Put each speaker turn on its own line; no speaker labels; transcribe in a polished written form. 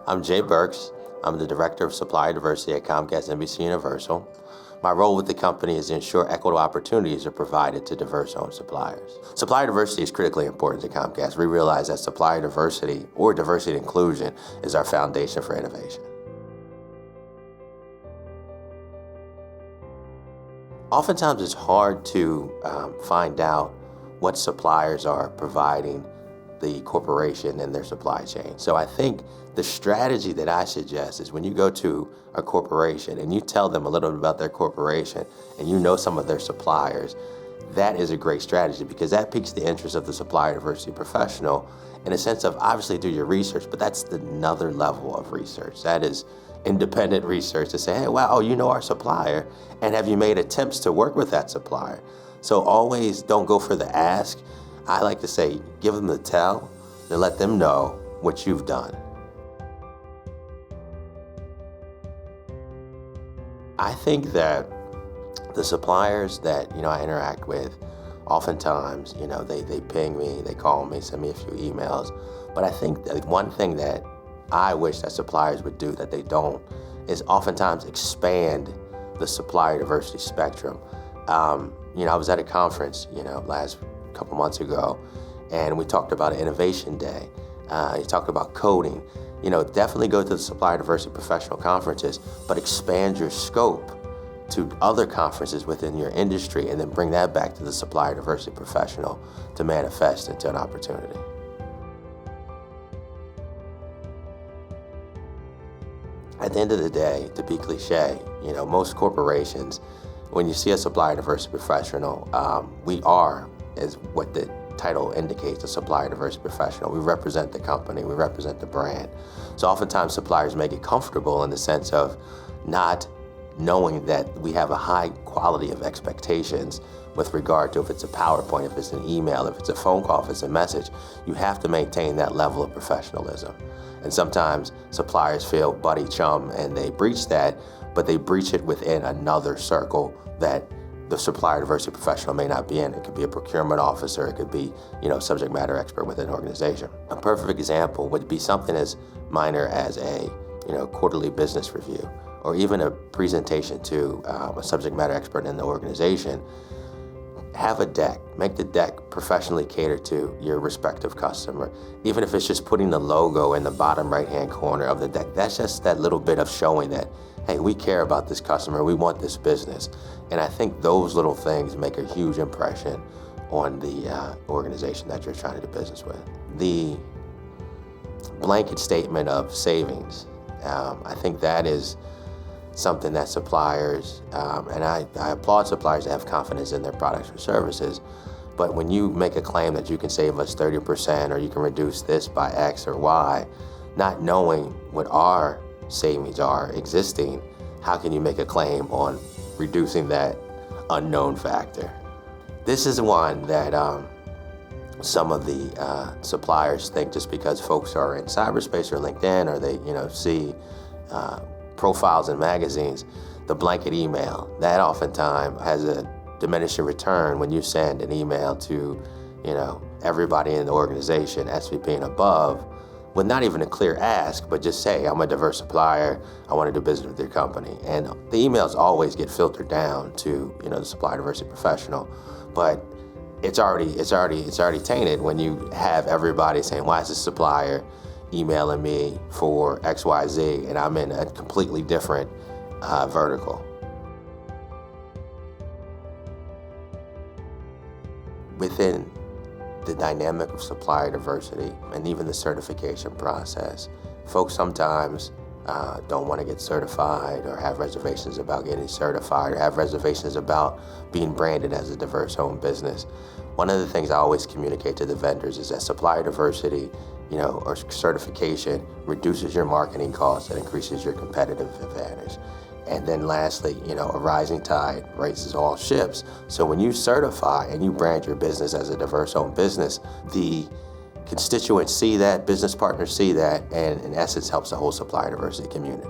I'm Jay Burks. I'm the Director of Supplier Diversity at Comcast NBCUniversal. My role with the company is to ensure equitable opportunities are provided to diverse-owned suppliers. Supplier diversity is critically important to Comcast. We realize that supplier diversity, or diversity and inclusion, is our foundation for innovation. Oftentimes it's hard to find out what suppliers are providing the corporation and their supply chain. So I think the strategy that I suggest is when you go to a corporation and you tell them a little bit about their corporation and you know some of their suppliers, that is a great strategy because that piques the interest of the supplier diversity professional in a sense of obviously do your research, but that's another level of research. That is independent research to say, hey, wow, oh, you know our supplier, and have you made attempts to work with that supplier? So always don't go for the ask. I like to say, give them the tell, and let them know what you've done. I think that the suppliers that I interact with, oftentimes, they ping me, they call me, send me a few emails. But I think that one thing that I wish that suppliers would do that they don't is oftentimes expand the supplier diversity spectrum. I was at a conference, last couple months ago, and we talked about an innovation day. You talked about coding. Definitely go to the supplier diversity professional conferences, but expand your scope to other conferences within your industry and then bring that back to the supplier diversity professional to manifest into an opportunity. At the end of the day, to be cliche, most corporations, when you see a supplier diversity professional, we are, as what the title indicates, a supplier diversity professional. We represent the company, we represent the brand. So oftentimes suppliers may get comfortable in the sense of not knowing that we have a high quality of expectations with regard to if it's a PowerPoint, if it's an email, if it's a phone call, if it's a message. You have to maintain that level of professionalism. And sometimes suppliers feel buddy chum and they breach that, but they breach it within another circle that the supplier diversity professional may not be in. It could be a procurement officer, it could be, subject matter expert within an organization. A perfect example would be something as minor as a, quarterly business review, or even a presentation to a subject matter expert in the organization. Have a deck. Make the deck professionally catered to your respective customer. Even if it's just putting the logo in the bottom right-hand corner of the deck, that's just that little bit of showing that, hey, we care about this customer, we want this business. And I think those little things make a huge impression on the organization that you're trying to do business with. The blanket statement of savings, I think that is something that suppliers, and I applaud suppliers that have confidence in their products or services, but when you make a claim that you can save us 30% or you can reduce this by X or Y, not knowing what our savings are existing, how can you make a claim on reducing that unknown factor? This is one that some of the suppliers think just because folks are in cyberspace or LinkedIn or they see profiles in magazines, the blanket email, that oftentimes has a diminishing return when you send an email to everybody in the organization, SVP and above, with not even a clear ask, but just say, I'm a diverse supplier, I want to do business with your company. And the emails always get filtered down to the supplier diversity professional, but it's already tainted when you have everybody saying, why is this supplier emailing me for XYZ and I'm in a completely different vertical. Within the dynamic of supplier diversity and even the certification process, folks sometimes don't want to get certified or have reservations about getting certified or have reservations about being branded as a diverse-owned business. One of the things I always communicate to the vendors is that supplier diversity or certification reduces your marketing costs and increases your competitive advantage. And then lastly, a rising tide raises all ships. So when you certify and you brand your business as a diverse-owned business, the constituents see that, business partners see that, and in essence helps the whole supplier diversity community.